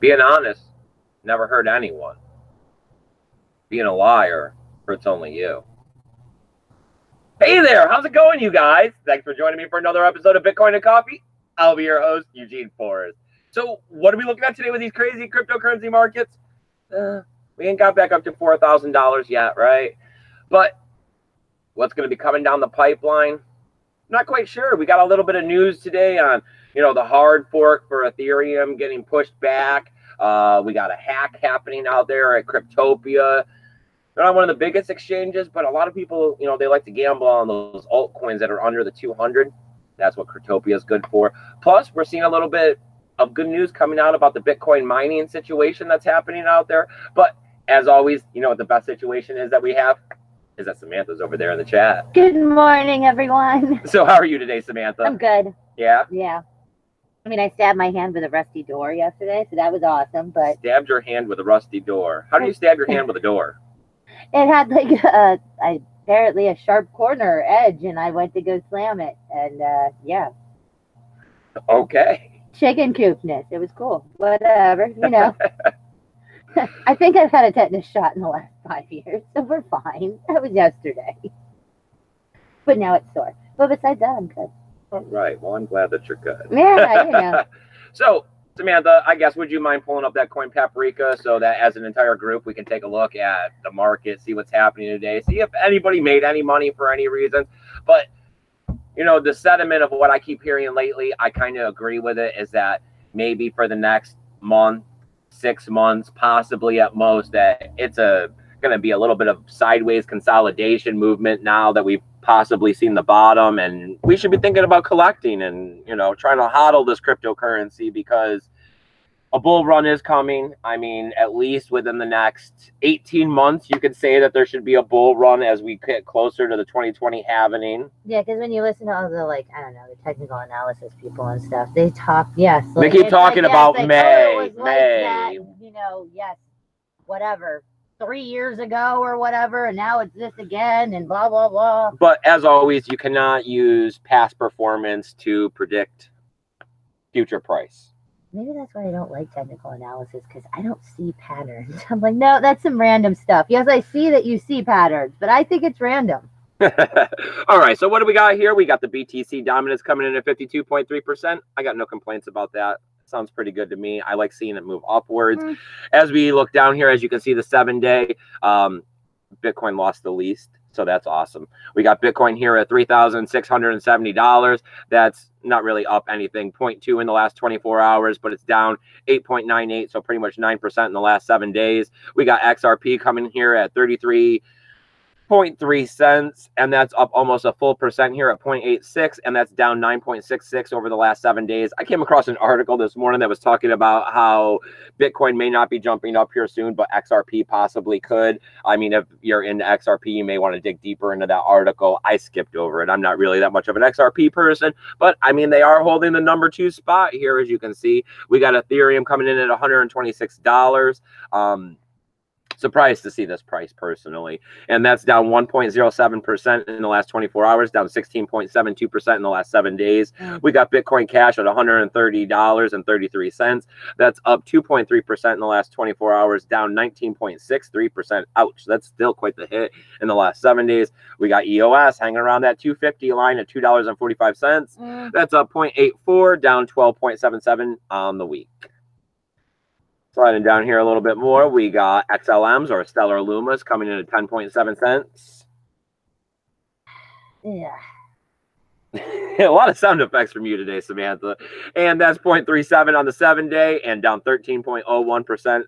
Being honest never hurt anyone. Being a liar hurts only you. Hey there, how's it going, you guys? Thanks for joining me for another episode of Bitcoin and Coffee. I'll be your host, Eugene Forrest. So, what are we looking at today with these crazy cryptocurrency markets? We ain't got back up to $4,000 yet, right? But what's going to be coming down the pipeline? Not quite sure. We got a little bit of news today on, the hard fork for Ethereum getting pushed back. We got a hack happening out there at Cryptopia. They're not one of the biggest exchanges, but a lot of people, they like to gamble on those altcoins that are under the 200. That's what Cryptopia is good for. Plus, we're seeing a little bit of good news coming out about the Bitcoin mining situation that's happening out there. But as always, what the best situation is that we have is that Samantha's over there in the chat. Good morning, everyone. So how are you today, Samantha? I'm good. Yeah? Yeah. I mean, I stabbed my hand with a rusty door yesterday, so that was awesome. But Stabbed your hand with a rusty door. How do you stab your hand with a door? It had apparently a sharp corner edge, and I went to go slam it, and yeah. Okay. Chicken coopness. It was cool. Whatever, I think I've had a tetanus shot in the last 5 years, so we're fine. That was yesterday. But now it's sore. But besides that, I'm good. All right. Well, I'm glad that you're good. Yeah, So, Samantha, I guess, would you mind pulling up that Coin Paprika so that as an entire group, we can take a look at the market, see what's happening today, see if anybody made any money for any reason. But, the sentiment of what I keep hearing lately, I kind of agree with it, is that maybe for the next month, 6 months, possibly at most, that it's going to be a little bit of sideways consolidation movement now that we've possibly seen the bottom, and we should be thinking about collecting and trying to hodl this cryptocurrency because a bull run is coming. I mean, at least within the next 18 months, you could say that there should be a bull run as we get closer to the 2020 halvening. Yeah, because when you listen to all the, the technical analysis people and stuff, they talk, yes. They keep talking about May. Yes, whatever. 3 years ago or whatever, and now it's this again, and blah, blah, blah. But as always, you cannot use past performance to predict future price. Maybe that's why I don't like technical analysis, because I don't see patterns. I'm like, no, that's some random stuff. Yes, I see that you see patterns, but I think it's random. All right, so what do we got here? We got the BTC dominance coming in at 52.3%. I got no complaints about that. Sounds pretty good to me. I like seeing it move upwards. As we look down here, as you can see, the 7-day, Bitcoin lost the least. So that's awesome. We got Bitcoin here at $3,670. That's not really up anything, 0.2 in the last 24 hours, but it's down 8.98, so pretty much 9% in the last 7 days. We got XRP coming here at 33.3 cents, and that's up almost a full percent here at 0.86, and that's down 9.66 over the last 7 days. I came across an article this morning that was talking about how Bitcoin may not be jumping up here soon, but XRP possibly could. I mean, if you're into XRP, you may want to dig deeper into that article. I skipped over it. I'm not really that much of an XRP person, but I mean, they are holding the number 2 spot here, as you can see. We got Ethereum coming in at $126. Surprised to see this price personally, and that's down 1.07% in the last 24 hours, down 16.72% in the last 7 days. We got Bitcoin Cash at $130.33. That's up 2.3% in the last 24 hours, down 19.63%. Ouch, that's still quite the hit in the last 7 days. We got EOS hanging around that 250 line at $2.45. That's up 0.84, down 12.77 on the week. Sliding down here a little bit more, we got XLMs or Stellar Lumas coming in at 10.7 cents. Yeah. A lot of sound effects from you today, Samantha. And that's 0.37 on the 7-day and down 13.01%.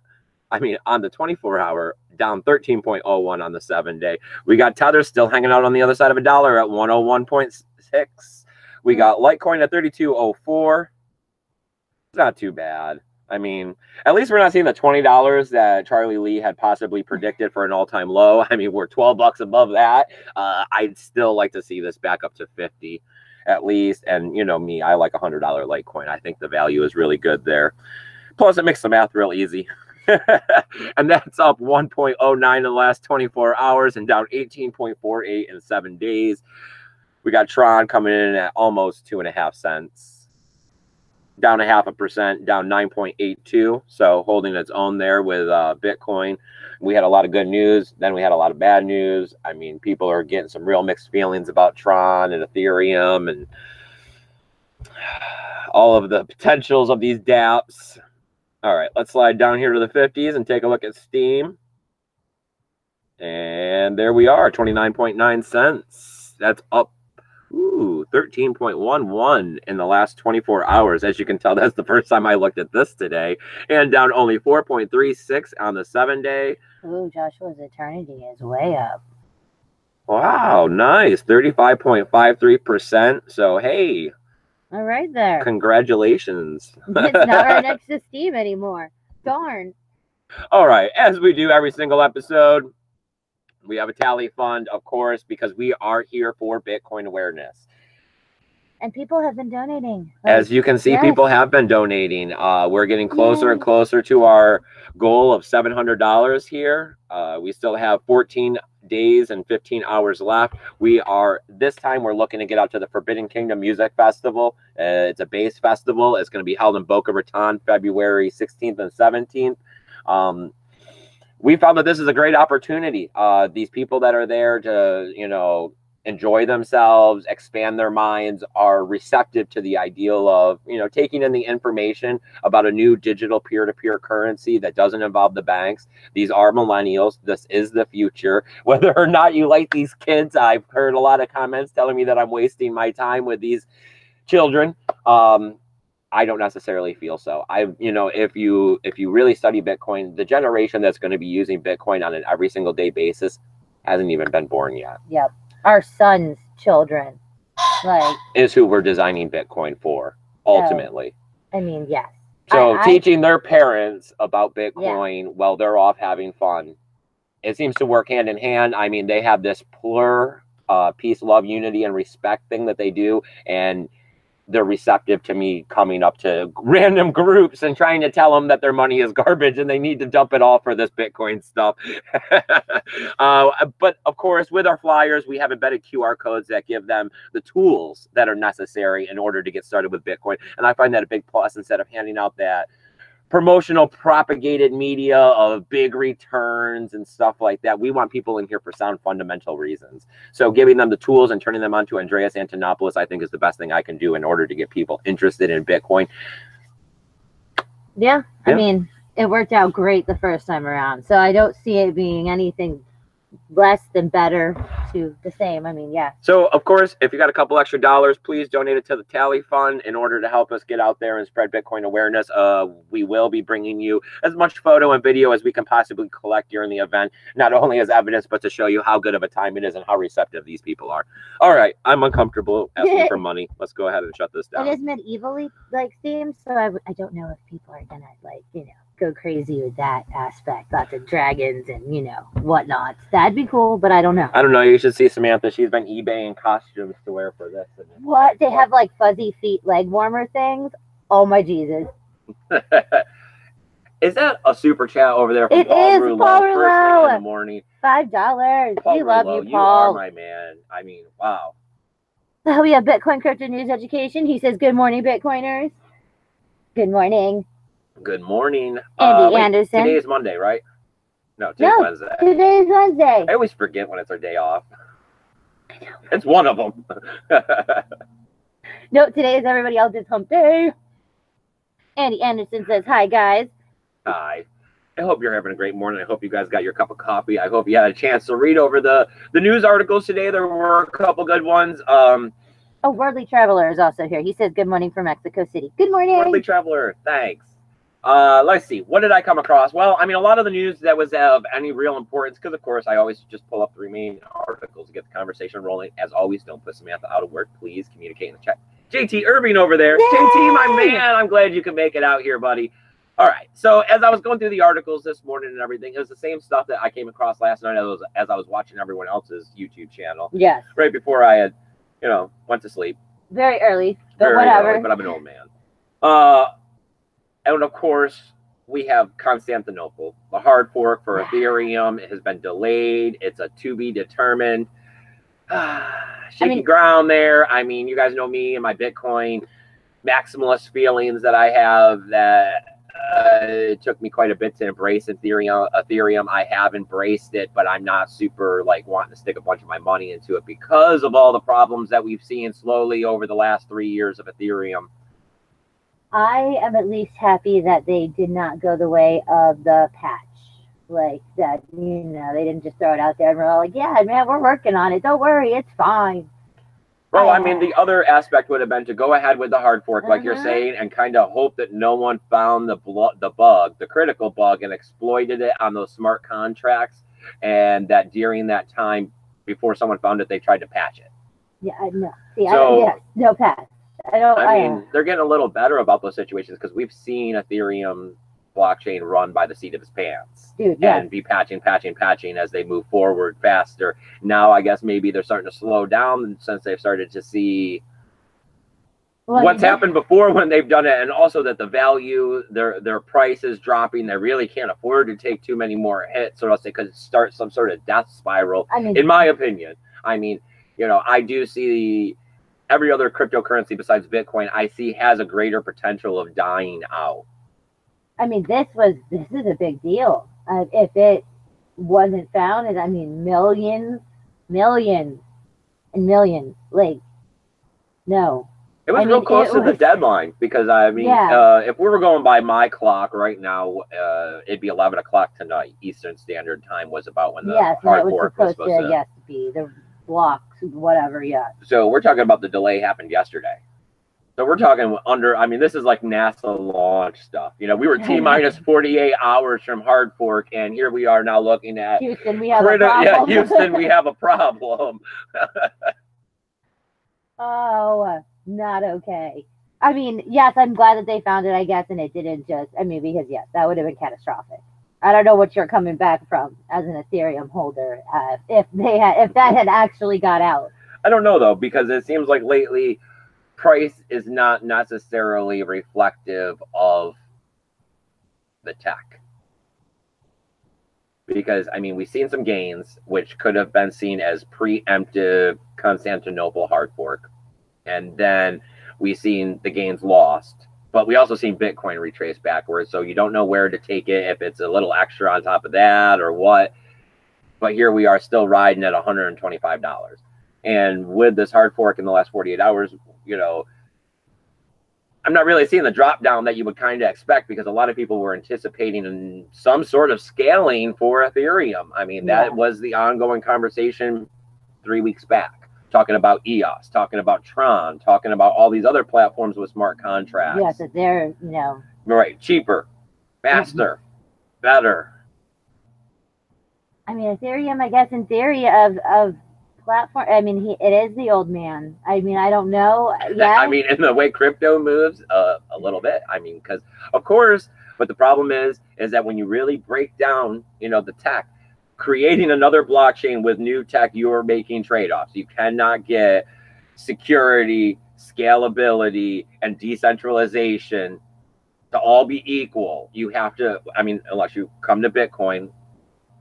I mean, on the 24-hour, down 13.01 on the 7-day. We got Tether still hanging out on the other side of a dollar at 101.6. We got Litecoin at 32.04. It's not too bad. I mean, at least we're not seeing the $20 that Charlie Lee had possibly predicted for an all-time low. I mean, we're $12 above that. I'd still like to see this back up to 50 at least. And me, I like $100 Litecoin. I think the value is really good there. Plus, it makes the math real easy. And that's up 1.09 in the last 24 hours and down 18.48 in 7 days. We got Tron coming in at almost 2.5 cents. down 0.5%, down 9.82. So holding its own there with Bitcoin. We had a lot of good news. Then we had a lot of bad news. I mean, people are getting some real mixed feelings about Tron and Ethereum and all of the potentials of these dApps. All right, let's slide down here to the 50s and take a look at Steam. And there we are, 29.9 cents. That's up 13.11 in the last 24 hours. As you can tell, that's the first time I looked at this today. And down only 4.36 on the 7-day. Ooh, Joshua's Eternity is way up. Wow, nice. 35.53%. So, hey. All right there. Congratulations. It's not right next to Steam anymore. Darn. All right, as we do every single episode, we have a tally fund, of course, because we are here for Bitcoin awareness. And people have been donating. As you can see, yes. People have been donating. We're getting closer and closer to our goal of $700 here. We still have 14 days and 15 hours left. This time we're looking to get out to the Forbidden Kingdom Music Festival. It's a bass festival. It's going to be held in Boca Raton, February 16th and 17th. We found that this is a great opportunity. These people that are there to, enjoy themselves, expand their minds, are receptive to the ideal of, taking in the information about a new digital peer-to-peer currency that doesn't involve the banks. These are millennials. This is the future. Whether or not you like these kids, I've heard a lot of comments telling me that I'm wasting my time with these children. I don't necessarily feel so. If you really study Bitcoin, the generation that's going to be using Bitcoin on an every single day basis hasn't even been born yet. Yep. Our sons' children, is who we're designing Bitcoin for, ultimately. I mean, yes. So teaching their parents about Bitcoin while they're off having fun, it seems to work hand in hand. I mean, they have this peace, love, unity, and respect thing that they do, and they're receptive to me coming up to random groups and trying to tell them that their money is garbage and they need to dump it all for this Bitcoin stuff. But of course, with our flyers, we have embedded QR codes that give them the tools that are necessary in order to get started with Bitcoin. And I find that a big plus instead of handing out that promotional propagated media of big returns and stuff like that. We want people in here for sound fundamental reasons. So giving them the tools and turning them on to Andreas Antonopoulos, I think, is the best thing I can do in order to get people interested in Bitcoin. Yeah. I mean, it worked out great the first time around. So I don't see it being anything less than better to the same. I mean, yeah. So, of course, if you got a couple extra dollars, please donate it to the Tally Fund in order to help us get out there and spread Bitcoin awareness. We will be bringing you as much photo and video as we can possibly collect during the event, not only as evidence, but to show you how good of a time it is and how receptive these people are. All right, I'm uncomfortable asking for money. Let's go ahead and shut this down. It is medievally themed, so I don't know if people are gonna go crazy with that aspect. Lots of dragons and whatnot. That'd be cool, but I don't know. I don't know. You should see Samantha. She's been eBaying costumes to wear for this. What? They have fuzzy feet leg warmer things? Oh my Jesus. Is that a super chat over there from it Paul is Rouleau? Paul First Rouleau. thing in the morning. $5. Paul We love Rouleau, you, Paul. You are my man. I mean, wow. Oh, we have Bitcoin Crypto News Education. He says, good morning, Bitcoiners. Good morning. Good morning. Andy Anderson. Today is Monday, right? No, today's Wednesday. Today's Wednesday. I always forget when it's our day off. I know. It's one of them. No, today is everybody else's hump day. Andy Anderson says, hi, guys. Hi. I hope you're having a great morning. I hope you guys got your cup of coffee. I hope you had a chance to read over the news articles today. There were a couple good ones. Worldly Traveler is also here. He says, good morning from Mexico City. Good morning. Worldly Traveler, thanks. Let's see. What did I come across? Well, I mean, a lot of the news that was of any real importance, because, of course, I always just pull up the remaining articles to get the conversation rolling. As always, don't put Samantha out of work. Please communicate in the chat. JT Irving over there. Yay! JT, my man. I'm glad you can make it out here, buddy. All right. So as I was going through the articles this morning and everything, it was the same stuff that I came across last night as I was watching everyone else's YouTube channel. Yes. Right before I had, went to sleep. Very early, but Very whatever. early, but I'm an old man. And of course, we have Constantinople. The hard fork for Ethereum has been delayed. It's a to be determined. Shaky ground there. I mean, you guys know me and my Bitcoin maximalist feelings that I have that it took me quite a bit to embrace Ethereum. I have embraced it, but I'm not super like wanting to stick a bunch of my money into it because of all the problems that we've seen slowly over the last 3 years of Ethereum. I am at least happy that they did not go the way of the patch. Like that, they didn't just throw it out there and we're all like, yeah, man, we're working on it. Don't worry, it's fine. Well, I mean, the other aspect would have been to go ahead with the hard fork, like you're saying, and kind of hope that no one found the bug, the critical bug, and exploited it on those smart contracts, and that during that time, before someone found it, they tried to patch it. Yeah, no. See, no patch. I mean, they're getting a little better about those situations because we've seen Ethereum blockchain run by the seat of his pants. Dude, yeah. And be patching as they move forward faster. Now I guess maybe they're starting to slow down since they've started to see what's happened before when they've done it, and also that the value, their price is dropping. They really can't afford to take too many more hits, or else they could start some sort of death spiral. I mean, in my opinion, I mean, I do see every other cryptocurrency besides Bitcoin I see has a greater potential of dying out. I mean, this is a big deal. If it wasn't found, I mean, millions, and millions. Like, no. It was real close to the deadline because, I mean, if we were going by my clock right now, it'd be 11 o'clock tonight. Eastern Standard Time was about when the hard fork was supposed to be. The blocks, whatever, So we're talking about the delay happened yesterday. So we're talking this is like NASA launch stuff. We were T-minus 48 hours from hard fork, and here we are now looking at Houston, we have a problem. Yeah, Houston, we have a problem. Oh, not okay. I mean, yes, I'm glad that they found it, I guess, and it didn't because, yes, that would have been catastrophic. I don't know what you're coming back from as an Ethereum holder if that had actually got out. I don't know, though, because it seems like lately price is not necessarily reflective of the tech, because we've seen some gains which could have been seen as preemptive Constantinople hard fork, and then we've seen the gains lost, but we also seen Bitcoin retrace backwards, so you don't know where to take it, if it's a little extra on top of that or what. But here we are still riding at $125, and with this hard fork in the last 48 hours, I'm not really seeing the drop down that you would kind of expect, because a lot of people were anticipating some sort of scaling for Ethereum. That was the ongoing conversation 3 weeks back, talking about EOS, talking about Tron, talking about all these other platforms with smart contracts. Yeah, so they're, right, cheaper, faster, better. Ethereum, I guess, in theory of platform, it is the old man. I don't know. Yeah. In the way crypto moves, a little bit. Because of course, but the problem is that when you really break down, the tech, creating another blockchain with new tech, you're making trade-offs. You cannot get security, scalability, and decentralization to all be equal. You have to, unless you come to Bitcoin,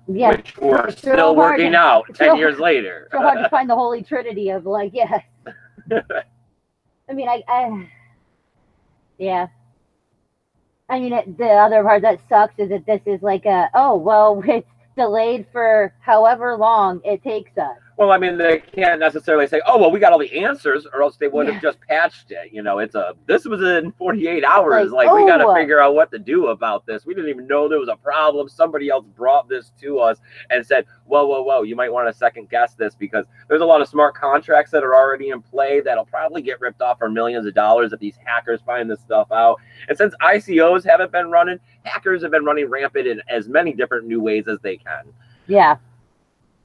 which we're still working out 10 years later. So hard to find the holy trinity of yeah. The other part that sucks is that this is it's delayed for however long it takes us. Well, they can't necessarily say, oh, well, we got all the answers, or else they would have just patched it. This was in 48 hours. We got to figure out what to do about this. We didn't even know there was a problem. Somebody else brought this to us and said, whoa, you might want to second guess this, because there's a lot of smart contracts that are already in play that'll probably get ripped off for millions of dollars if these hackers find this stuff out. And since ICOs haven't been running, hackers have been running rampant in as many different new ways as they can. Yeah.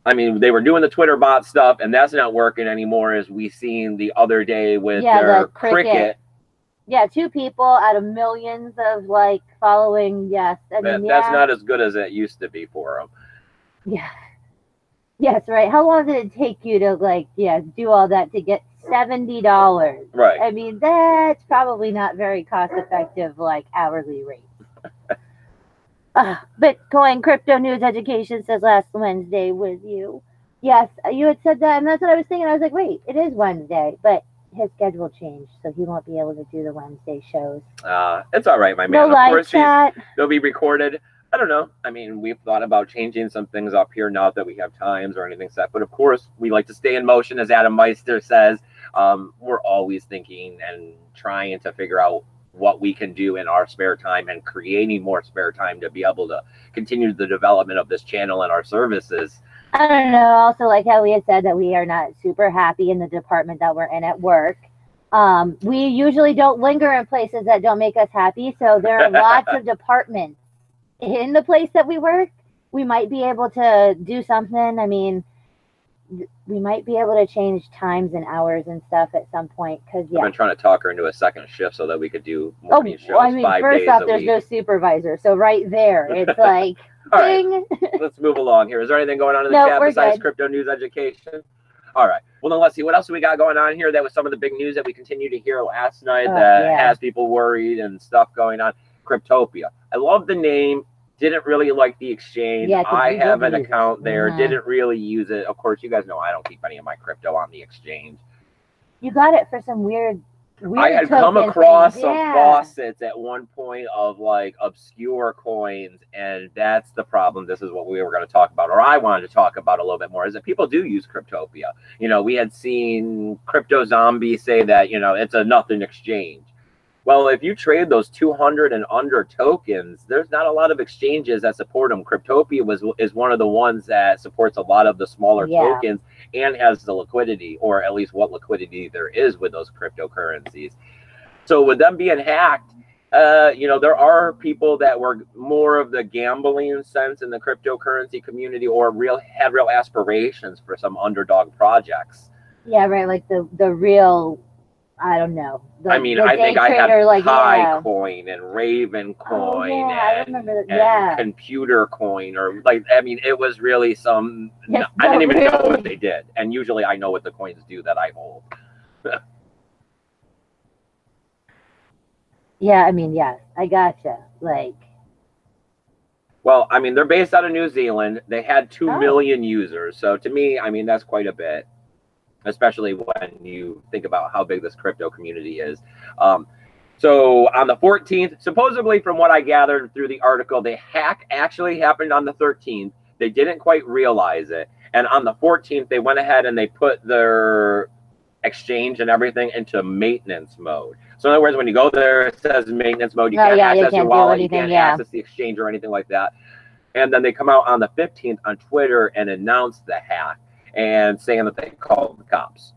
They were doing the Twitter bot stuff, and that's not working anymore, as we seen the other day with their the Cricket. Yeah, 2 people out of millions of following. Yes, that's not as good as it used to be for them. Yeah. Yes, right. How long did it take you to do all that to get $70? Right. That's probably not very cost effective hourly rate. Bitcoin Crypto News Education says last Wednesday with you. Yes, you had said that, and that's what I was thinking. I was like, wait, it is Wednesday, but his schedule changed, so he won't be able to do the Wednesday shows. It's all right, my No man. Of live course, chat. they'll be recorded. I don't know. I mean, we've thought about changing some things up here, not that we have times or anything set, but of course, we like to stay in motion, as Adam Meister says. We're always thinking and trying to figure out what we can do in our spare time and creating more spare time to be able to continue the development of this channel and our services. I don't know. Also, like how we had said that we are not super happy in the department that we're in at work. We usually don't linger in places that don't make us happy. So there are lots of departments in the place that we work. We might be able to do something. I mean, we might be able to change times and hours and stuff at some point. Because I've been trying to talk her into a second shift so that we could do morning shows. I mean, 5 first days off, a there's week. no supervisor, so right there, it's like, ding. Right. Let's move along here. Is there anything going on in the chat besides crypto news education? All right. Well, then let's see. What else do we got going on here? That was some of the big news that we continue to hear last night that has people worried and stuff going on. Cryptopia. I love the name. Didn't really like the exchange. Yeah, I have an account there. Didn't really use it. Of course, you guys know I don't keep any of my crypto on the exchange. You got it for some weird I had come across some faucets at one point of like obscure coins, and that's the problem. This is what we were going to talk about, or I wanted to talk about a little bit more, is that people do use Cryptopia. You know, we had seen Crypto Zombie say that, you know, it's a nothing exchange. Well, if you trade those 200 and under tokens, there's not a lot of exchanges that support them. Cryptopia is one of the ones that supports a lot of the smaller tokens and has the liquidity, or at least what liquidity there is with those cryptocurrencies. So with them being hacked, you know, there are people that were more of the gambling sense in the cryptocurrency community, or had real aspirations for some underdog projects. Yeah, right. Like the real, I don't know. I mean, I think I had like, Pi Coin and Raven Coin and Computer Coin, or like, I mean, it was really some, I didn't even know what they did. And usually I know what the coins do that I hold. Yeah, I mean, yes, I gotcha. Like, well, I mean, they're based out of New Zealand. They had 2 million users. So to me, I mean, that's quite a bit, especially when you think about how big this crypto community is. So on the 14th, supposedly from what I gathered through the article, the hack actually happened on the 13th. They didn't quite realize it. And on the 14th, they went ahead and they put their exchange and everything into maintenance mode. So in other words, when you go there, it says maintenance mode. You can't access your wallet, you can't access the exchange or anything like that. And then they come out on the 15th on Twitter and announce the hack and saying that they called the cops.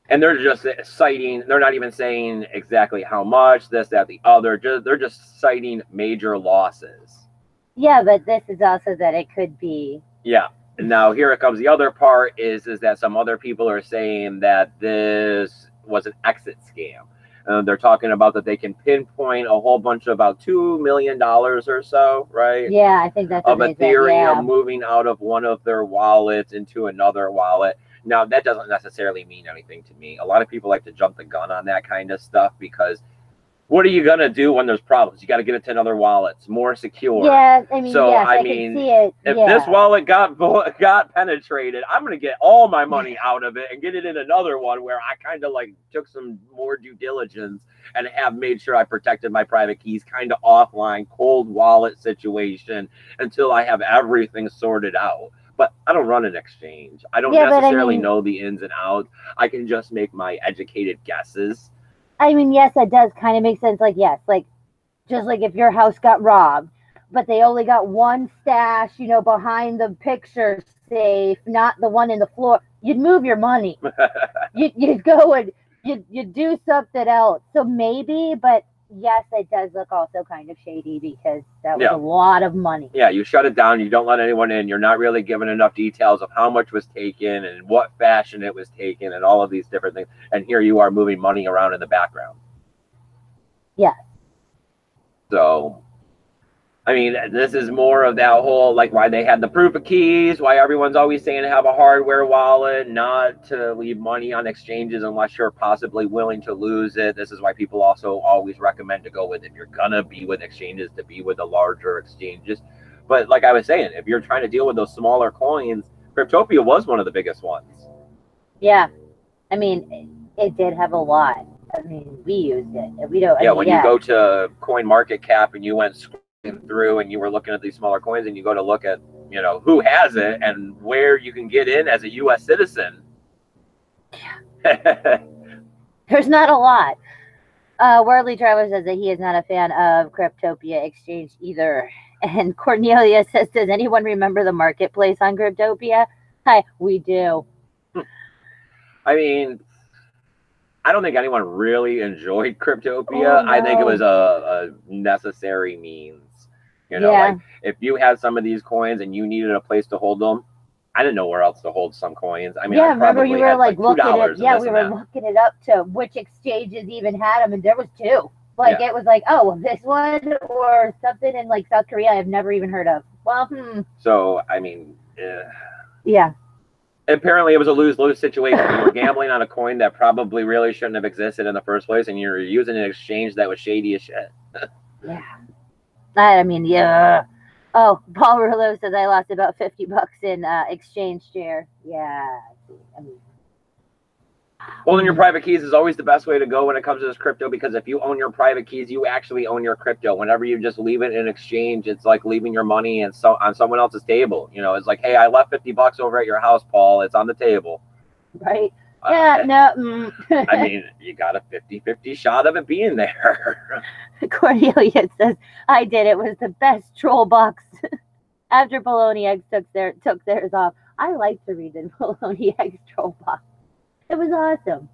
And they're just citing, they're not even saying exactly how much, this, that, the other. They're just citing major losses. Yeah, but this is also that it could be. Yeah. Now, here it comes. The other part is that some other people are saying that this was an exit scam. They're talking about that they can pinpoint a whole bunch of about $2 million or so, right? Yeah, I think that's of Ethereum moving out of one of their wallets into another wallet. Now, that doesn't necessarily mean anything to me. A lot of people like to jump the gun on that kind of stuff because what are you going to do when there's problems? You got to get it to another wallet. It's more secure. Yeah, I mean, so, yes, I mean, can see it. If this wallet got penetrated, I'm going to get all my money out of it and get it in another one where I kind of like took some more due diligence and have made sure I protected my private keys, kind of offline, cold wallet situation until I have everything sorted out. But I don't run an exchange. I don't necessarily know the ins and outs. I can just make my educated guesses. I mean, yes, that does kind of make sense. Like, yes, like, just like if your house got robbed, but they only got one stash, you know, behind the picture safe, not the one in the floor, you'd move your money. You'd go and you'd do something else. So maybe, but yes, it does look also kind of shady because that was a lot of money. Yeah, you shut it down. You don't let anyone in. You're not really given enough details of how much was taken and what fashion it was taken and all of these different things. And here you are moving money around in the background. Yeah. So, I mean, this is more of that whole, like, why they had the proof of keys, why everyone's always saying to have a hardware wallet, not to leave money on exchanges unless you're possibly willing to lose it. This is why people also always recommend to go with, if you're going to be with exchanges, to be with the larger exchanges. But like I was saying, if you're trying to deal with those smaller coins, Cryptopia was one of the biggest ones. Yeah. I mean, it did have a lot. I mean, we used it. We don't. I Yeah, mean, when you go to Coin Market Cap and you went scrolling through and you were looking at these smaller coins and you go to look at, you know, who has it and where you can get in as a U.S. citizen. There's not a lot. Worldly Traveler says that he is not a fan of Cryptopia Exchange either. And Cornelia says, does anyone remember the marketplace on Cryptopia? Hi, we do. I mean, I don't think anyone really enjoyed Cryptopia. Oh, no. I think it was a necessary means. You know, like if you had some of these coins and you needed a place to hold them, I didn't know where else to hold some coins. I mean, yeah, I remember you were like looking at yeah, we were looking it up to which exchanges even had them, and there was two. Like it was like, oh, well, this one or something in like South Korea I've never even heard of. Well, So I mean, yeah. Apparently, it was a lose-lose situation. You were gambling on a coin that probably really shouldn't have existed in the first place, and you were using an exchange that was shady as shit. Yeah. I mean, yeah. Oh, Paul Rouleau says I lost about $50 in exchange share. Yeah. I mean, holding your private keys is always the best way to go when it comes to this crypto, because if you own your private keys, you actually own your crypto. Whenever you just leave it in exchange, it's like leaving your money and on someone else's table. You know, it's like, hey, I left $50 over at your house, Paul. It's on the table. Right. Yeah, no. I mean, you got a 50-50 shot of it being there. Cornelia says, I did. It was the best troll box. After Bologna Eggs took theirs off. I like to read the Bologna Eggs troll box. It was awesome.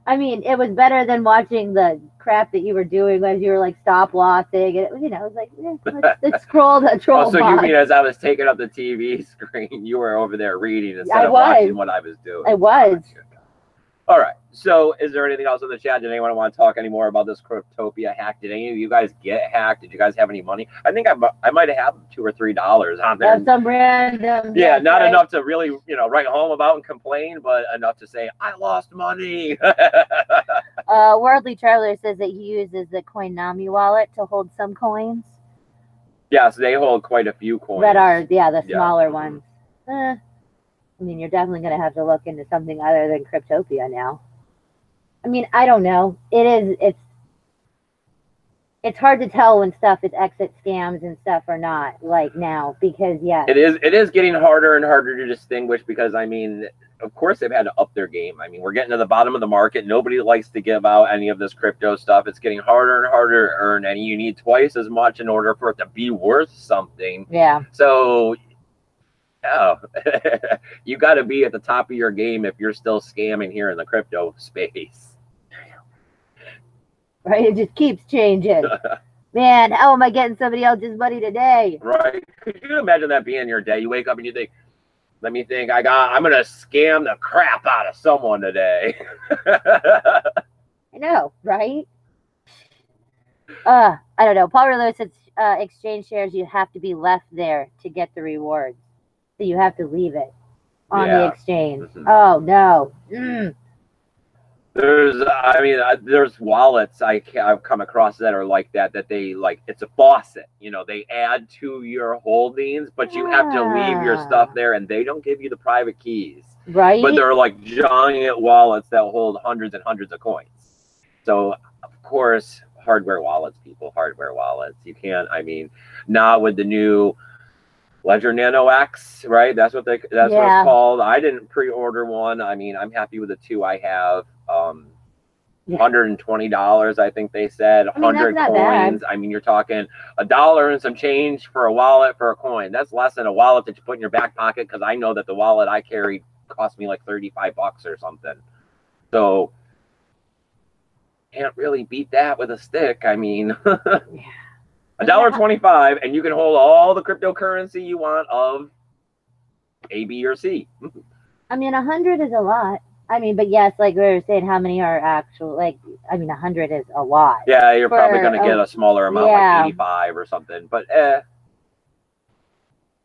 I mean, it was better than watching the crap that you were doing as you were like stop lossing. It, you know, it was like, let's scroll the troll box. So you mean as I was taking up the TV screen, you were over there reading instead of watching what I was doing? I was. All right. So is there anything else in the chat? Did anyone want to talk any more about this Cryptopia hack? Did any of you guys get hacked? Did you guys have any money? I think I might have had $2 or $3 on there. Some random. Yeah, not enough to really, you know, write home about and complain, but enough to say, I lost money. Worldly Traveler says that he uses the Coinami wallet to hold some coins. Yes, they hold quite a few coins. That are, the smaller ones. I mean, you're definitely going to have to look into something other than Cryptopia now. I mean, I don't know. It's hard to tell when stuff is exit scams and stuff or not, like now, because it is getting harder and harder to distinguish, because I mean, of course they've had to up their game. I mean, we're getting to the bottom of the market. Nobody likes to give out any of this crypto stuff. It's getting harder and harder to earn, and you need twice as much in order for it to be worth something. Yeah. So you got to be at the top of your game if you're still scamming here in the crypto space. Right, it just keeps changing. Man, how am I getting somebody else's money today? Right. Could you imagine that being your day? You wake up and you think, let me think, I'm going to scam the crap out of someone today. I know, right? I don't know. Paul Rouleau says exchange shares, you have to be left there to get the rewards. So you have to leave it on the exchange. Oh, no. There's wallets I've come across that are like that they like, it's a faucet, you know, they add to your holdings, but you have to leave your stuff there, and they don't give you the private keys. Right. But they're like giant wallets that hold hundreds and hundreds of coins. So of course, hardware wallets, you can't, I mean, not with the new Ledger Nano X, right? That's what what it's called. I didn't pre-order one. I mean, I'm happy with the two I have. $120, I think they said. 100 coins. Bad. I mean, you're talking $1 and some change for a wallet for a coin. That's less than a wallet that you put in your back pocket, because I know that the wallet I carried cost me like $35 or something. So can't really beat that with a stick. I mean, $1.25, and you can hold all the cryptocurrency you want of A, B, or C. I mean, 100 is a lot. I mean, but yes, like we were saying, how many are actual? Like, I mean, 100 is a lot. Yeah, you're probably going to get a smaller amount, like 85 or something. But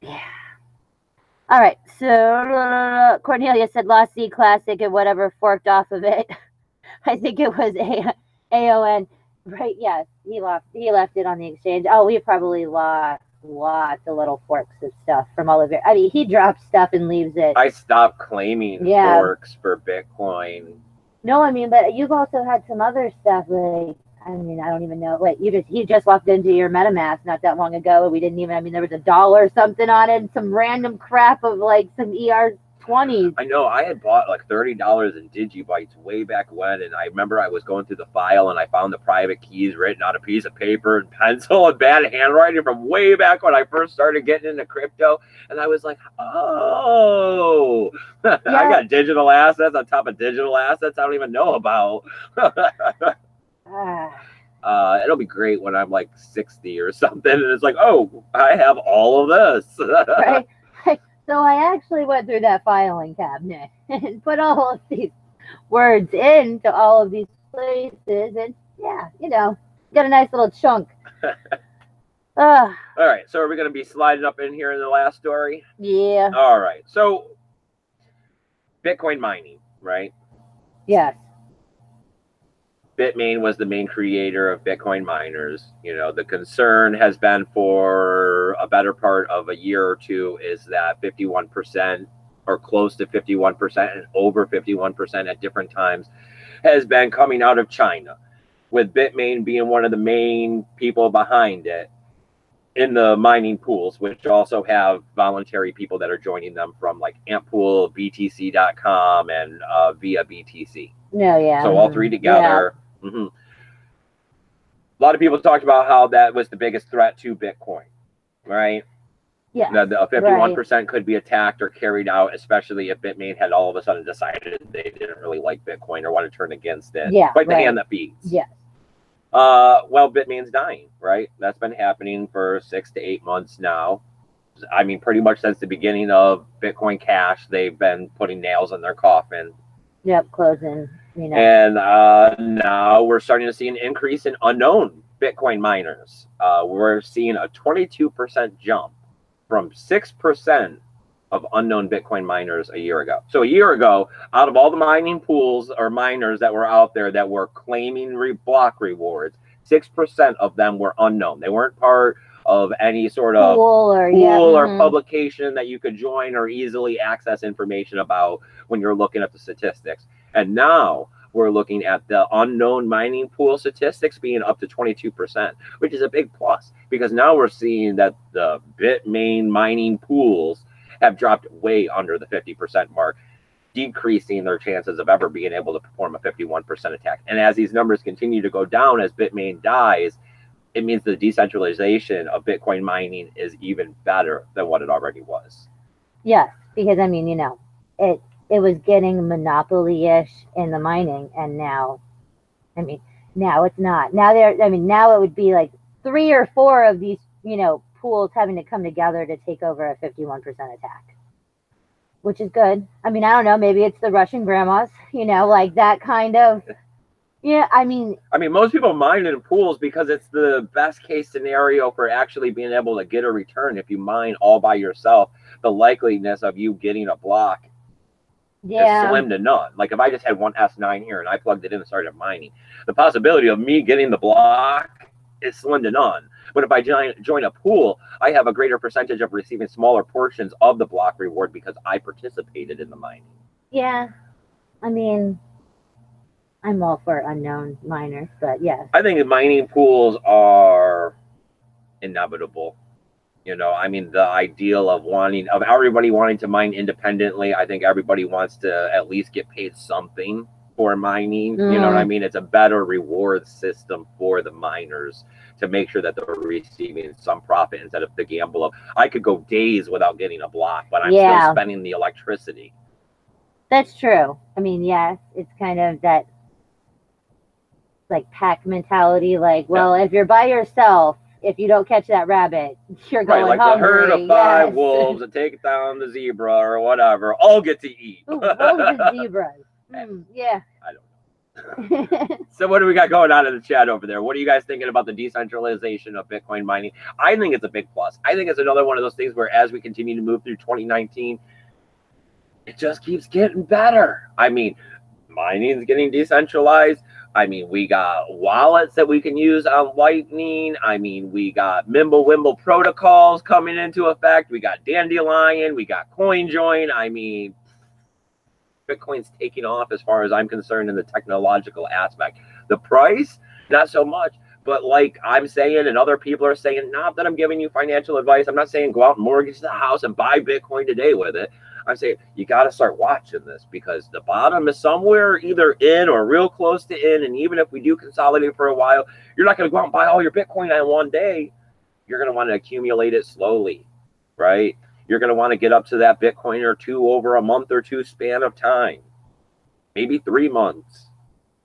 Yeah. All right. So Cornelia said Lost Sea Classic and whatever forked off of it. I think it was AON. Right? Yes, he left it on the exchange. Oh, we probably lost lots of little forks of stuff from all of it. I mean, he drops stuff and leaves it. I stopped claiming forks for Bitcoin. No, I mean, but you've also had some other stuff. Like, I mean, I don't even know. Like, you just walked into your MetaMask not that long ago, and we didn't even. I mean, there was $1 or something on it, and some random crap of like some ER20s. I know. I had bought like $30 in Digibytes way back when, and I remember I was going through the file and I found the private keys written on a piece of paper and pencil and bad handwriting from way back when I first started getting into crypto, and I was like, oh, I got digital assets on top of digital assets I don't even know about. It'll be great when I'm like 60 or something, and it's like, oh, I have all of this. Right. So I actually went through that filing cabinet and put all of these words into all of these places, and yeah, you know, got a nice little chunk. All right, so are we going to be sliding up in here in the last story? Yeah. All right, so Bitcoin mining, right? Yes. Bitmain was the main creator of Bitcoin miners. You know, the concern has been for a better part of a year or two is that 51% or close to 51% and over 51% at different times has been coming out of China, with Bitmain being one of the main people behind it in the mining pools, which also have voluntary people that are joining them from like Antpool, BTC.com, and via BTC. No, yeah. So all three together. Yeah. Mm-hmm. A lot of people talked about how that was the biggest threat to Bitcoin, right? Yeah. The 51% could be attacked or carried out, especially if Bitmain had all of a sudden decided they didn't really like Bitcoin or want to turn against it. Yeah. Quite the hand that feeds. Yes. Well, Bitmain's dying, right? That's been happening for 6 to 8 months now. I mean, pretty much since the beginning of Bitcoin Cash, they've been putting nails in their coffin. Yep, closing. You know. And now we're starting to see an increase in unknown Bitcoin miners. We're seeing a 22% jump from 6% of unknown Bitcoin miners a year ago. So a year ago, out of all the mining pools or miners that were out there that were claiming block rewards, 6% of them were unknown. They weren't part of any sort of pool or publication that you could join or easily access information about when you're looking at the statistics. And now we're looking at the unknown mining pool statistics being up to 22%, which is a big plus, because now we're seeing that the Bitmain mining pools have dropped way under the 50% mark, decreasing their chances of ever being able to perform a 51% attack. And as these numbers continue to go down as Bitmain dies, it means the decentralization of Bitcoin mining is even better than what it already was. Yes, because I mean, you know, it was getting monopoly-ish in the mining, and now, I mean, now it's not. Now now it would be like 3 or 4 of these, you know, pools having to come together to take over a 51% attack, which is good. I mean, I don't know, maybe it's the Russian grandmas, you know, like that kind of. Yeah, I mean, most people mine in pools because it's the best case scenario for actually being able to get a return. If you mine all by yourself, the likeliness of you getting a block is slim to none. Like if I just had one S9 here and I plugged it in and started mining, the possibility of me getting the block is slim to none. But if I join a pool, I have a greater percentage of receiving smaller portions of the block reward because I participated in the mining. Yeah, I mean, I'm all for unknown miners, but yeah. I think mining pools are inevitable. You know, I mean, the ideal of everybody wanting to mine independently, I think everybody wants to at least get paid something for mining. You know what I mean? It's a better reward system for the miners to make sure that they're receiving some profit instead of the gamble of, I could go days without getting a block, but I'm still spending the electricity. That's true. I mean, yes, it's kind of that like pack mentality. Like, well, if you're by yourself, if you don't catch that rabbit, you're going like hungry. The herd of 5 wolves that take down the zebra or whatever all get to eat. Ooh, wolves and zebras. Yeah. I don't know. So what do we got going on in the chat over there? What are you guys thinking about the decentralization of Bitcoin mining? I think it's a big plus. I think it's another one of those things where as we continue to move through 2019, it just keeps getting better. I mean, mining is getting decentralized. I mean, we got wallets that we can use on Lightning. I mean, we got Mimblewimble protocols coming into effect. We got Dandelion. We got CoinJoin. I mean, Bitcoin's taking off as far as I'm concerned in the technological aspect. The price, not so much. But like I'm saying, and other people are saying, not that I'm giving you financial advice. I'm not saying go out and mortgage the house and buy Bitcoin today with it. I'm saying you got to start watching this because the bottom is somewhere either in or real close to in. And even if we do consolidate for a while, you're not going to go out and buy all your Bitcoin in one day. You're going to want to accumulate it slowly, right? You're going to want to get up to that Bitcoin or two over a month or two span of time, maybe 3 months.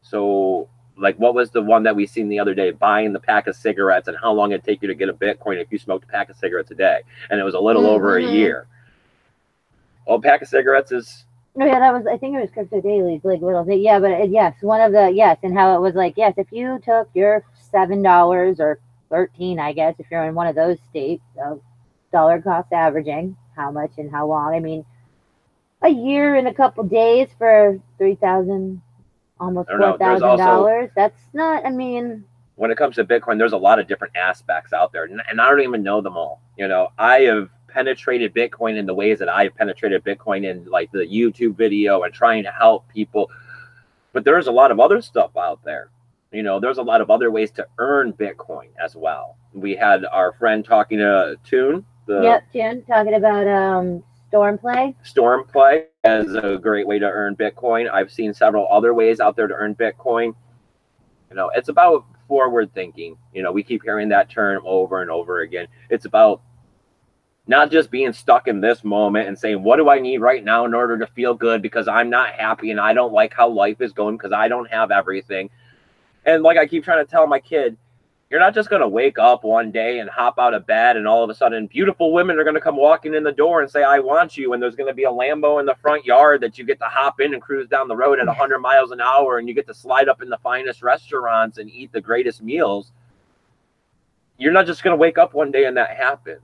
So like what was the one that we seen the other day, buying the pack of cigarettes and how long it'd take you to get a Bitcoin if you smoked a pack of cigarettes a day? And it was a little over a year. Well, a pack of cigarettes is... Oh, yeah, that was, I think it was Crypto Daily's like little thing. Yeah, but yes, one of the, yes, and how it was like, yes, if you took your $7 or 13, I guess, if you're in one of those states of dollar cost averaging, how much and how long? I mean, a year and a couple days for 3,000, almost $4,000. That's not, I mean, when it comes to Bitcoin, there's a lot of different aspects out there, and I don't even know them all. You know, I have penetrated Bitcoin in the ways that I've penetrated Bitcoin in like the YouTube video and trying to help people. But there's a lot of other stuff out there. You know, there's a lot of other ways to earn Bitcoin as well. We had our friend talking to Toon. Toon, talking about Stormplay. Stormplay is a great way to earn Bitcoin. I've seen several other ways out there to earn Bitcoin. You know, it's about forward thinking. You know, we keep hearing that term over and over again. It's about not just being stuck in this moment and saying, what do I need right now in order to feel good because I'm not happy and I don't like how life is going because I don't have everything. And like I keep trying to tell my kid, you're not just going to wake up one day and hop out of bed and all of a sudden beautiful women are going to come walking in the door and say, I want you. And there's going to be a Lambo in the front yard that you get to hop in and cruise down the road at 100 miles an hour. And you get to slide up in the finest restaurants and eat the greatest meals. You're not just going to wake up one day and that happens.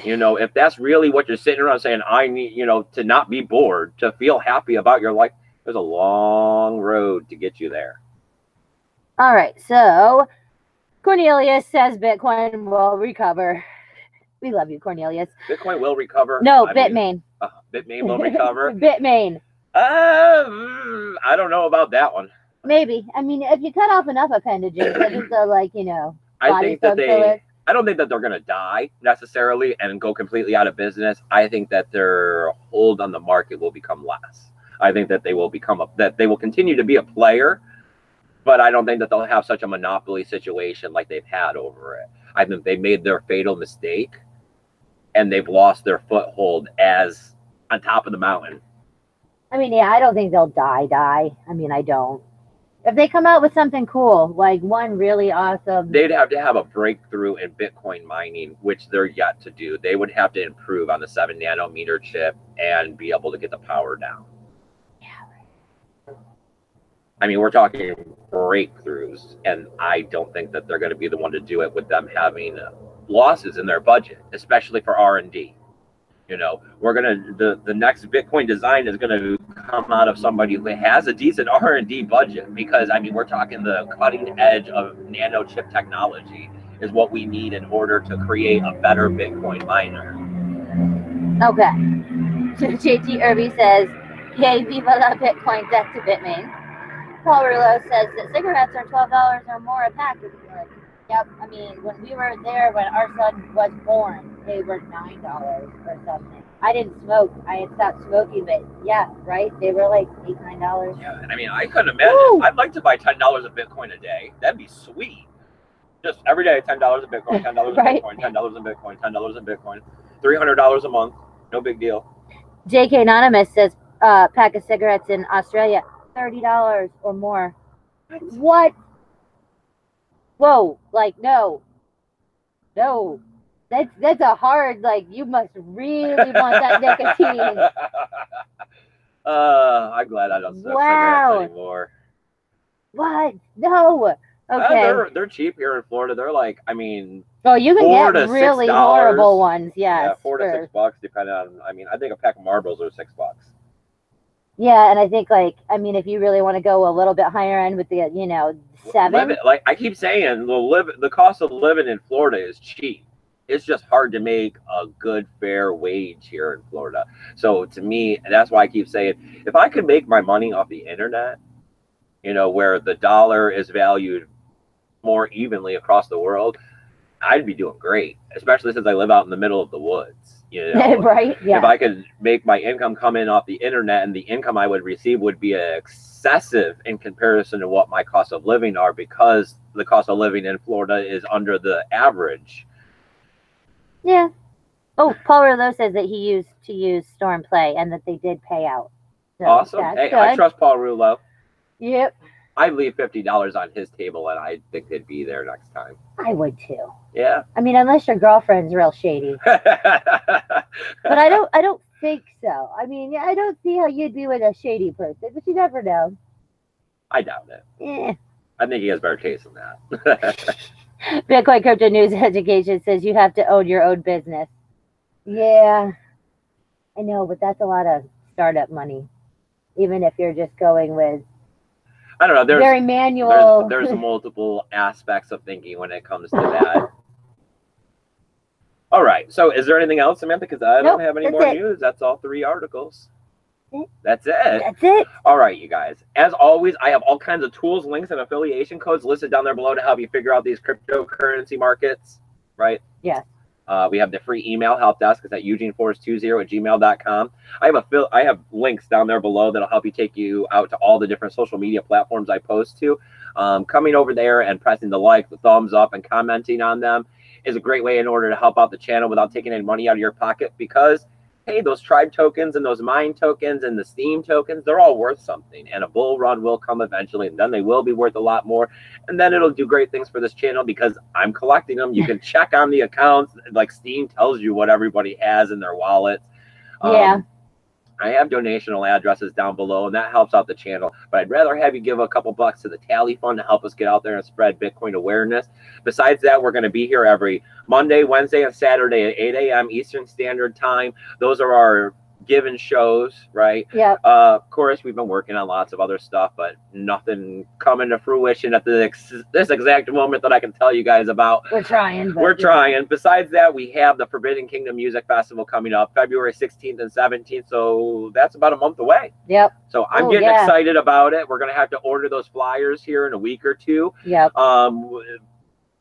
You know, if that's really what you're sitting around saying, I need, you know, to not be bored, to feel happy about your life, there's a long road to get you there. All right. So Cornelius says Bitcoin will recover. We love you, Cornelius. Bitcoin will recover. No, Bitmain. Bitmain will recover. Bitmain. I don't know about that one. Maybe. I mean, if you cut off enough appendages, just like, you know, I don't think that they're going to die necessarily and go completely out of business. I think that their hold on the market will become less. I think that they will continue to be a player, but I don't think that they'll have such a monopoly situation like they've had over it. I think they made their fatal mistake and they've lost their foothold as on top of the mountain. I mean, yeah, I don't think they'll die. I mean, I don't. If they come out with something cool, like one really awesome... They'd have to have a breakthrough in Bitcoin mining, which they're yet to do. They would have to improve on the 7 nanometer chip and be able to get the power down. Yeah. I mean, we're talking breakthroughs, and I don't think that they're going to be the one to do it with them having losses in their budget, especially for R&D. You know, we're going to, the next Bitcoin design is going to come out of somebody who has a decent R&D budget, because I mean, we're talking the cutting edge of nano chip technology is what we need in order to create a better Bitcoin miner. Okay. JT Irby says, yay, viva la Bitcoin, death to Bitmain. Paul Rouleau says that cigarettes are $12 or more a pack. Yep, I mean, when we were there, when our son was born, they were $9 or something. I didn't smoke. I had stopped smoking, but yeah, right? They were like $8, $9. Yeah, I mean, I couldn't imagine. Woo! I'd like to buy $10 of Bitcoin a day. That'd be sweet. Just every day, $10 of Bitcoin, $10 of right? Bitcoin, $10 of Bitcoin, $10 of Bitcoin, $300 a month. No big deal. JK Anonymous says pack of cigarettes in Australia, $30 or more. What? Whoa, like, no. That's a hard, like, you must really want that nicotine. I'm glad I don't smoke cigarettes anymore. What? No. Okay. They're cheap here in Florida. They're like, I mean, oh, you can get really horrible ones, yes. Yeah, $4 to $6, depending on, I mean, I think a pack of Marlboros are $6. Yeah, and I think like I mean, if you really want to go a little bit higher end with the 7. Like I keep saying, the cost of living in Florida is cheap. It's just hard to make a good fair wage here in Florida. So to me, that's why I keep saying, if I could make my money off the internet, where the dollar is valued more evenly across the world, I'd be doing great, especially since I live out in the middle of the woods. Right? Yeah. If I could make my income come in off the internet, and the income I would receive would be excessive in comparison to what my cost of living are, because the cost of living in Florida is under the average. Yeah. Oh, Paul Rouleau says that he used to use Storm Play and that they did pay out. So Awesome. Hey, good. I trust Paul Rouleau. Yep. I'd leave $50 on his table, and I think they'd be there next time. I would too. Yeah. I mean, unless your girlfriend's real shady. But I don't think so. I mean, I don't see how you'd be with a shady person, but you never know. I doubt it. I think he has better taste than that. Bitcoin Crypto News Education says you have to own your own business. Yeah, I know, but that's a lot of startup money. Even if you're just going with, I don't know. There's very manual. There's multiple aspects of thinking when it comes to that. All right. So, is there anything else, Samantha? Because I don't have any more news. That's all 3 articles. That's it. That's it. All right, you guys. As always, I have all kinds of tools, links, and affiliation codes listed down there below to help you figure out these cryptocurrency markets. Right? Yes. We have the free email help desk. It's at eugeneforest20@gmail.com. I have links down there below that'll help you take you out to all the different social media platforms I post to. Coming over there and pressing the like, the thumbs up, and commenting on them is a great way in order to help out the channel without taking any money out of your pocket, because hey, those tribe tokens and those mine tokens and the Steam tokens, they're all worth something, and a bull run will come eventually, and then they will be worth a lot more, and then it'll do great things for this channel because I'm collecting them. You can check on the accounts, like Steam tells you what everybody has in their wallets. Yeah. I have donational addresses down below, and that helps out the channel. But I'd rather have you give a couple bucks to the Tally Fund to help us get out there and spread Bitcoin awareness. Besides that, we're going to be here every Monday, Wednesday, and Saturday at 8 a.m. Eastern Standard Time. Those are our given shows, right? Yeah. Of course, we've been working on lots of other stuff, but nothing coming to fruition at this exact moment that I can tell you guys about. We're trying. We're trying. Besides that, we have the Forbidden Kingdom Music Festival coming up February 16th and 17th, so that's about a month away. Yep. So I'm getting excited about it. We're going to have to order those flyers here in a week or two. Yep.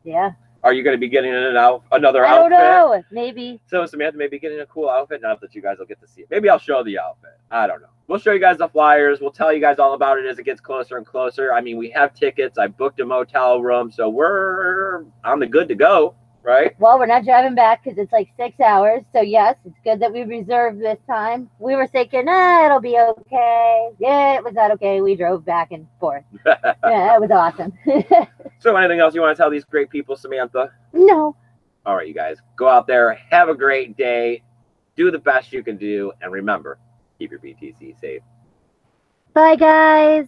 Yeah. Are you going to be getting another outfit? I don't know. Maybe. So Samantha may be getting a cool outfit. Not that you guys will get to see it. Maybe I'll show the outfit. I don't know. We'll show you guys the flyers. We'll tell you guys all about it as it gets closer and closer. I mean, we have tickets. I booked a motel room, so we're on the good to go, right? Well, we're not driving back because it's like 6 hours. So yes, it's good that we reserved this time. We were thinking, it'll be okay. Yeah, it was not okay. We drove back and forth. Yeah, it was awesome. So anything else you want to tell these great people, Samantha? No. All right, you guys. Go out there. Have a great day. Do the best you can do. And remember, keep your BTC safe. Bye, guys.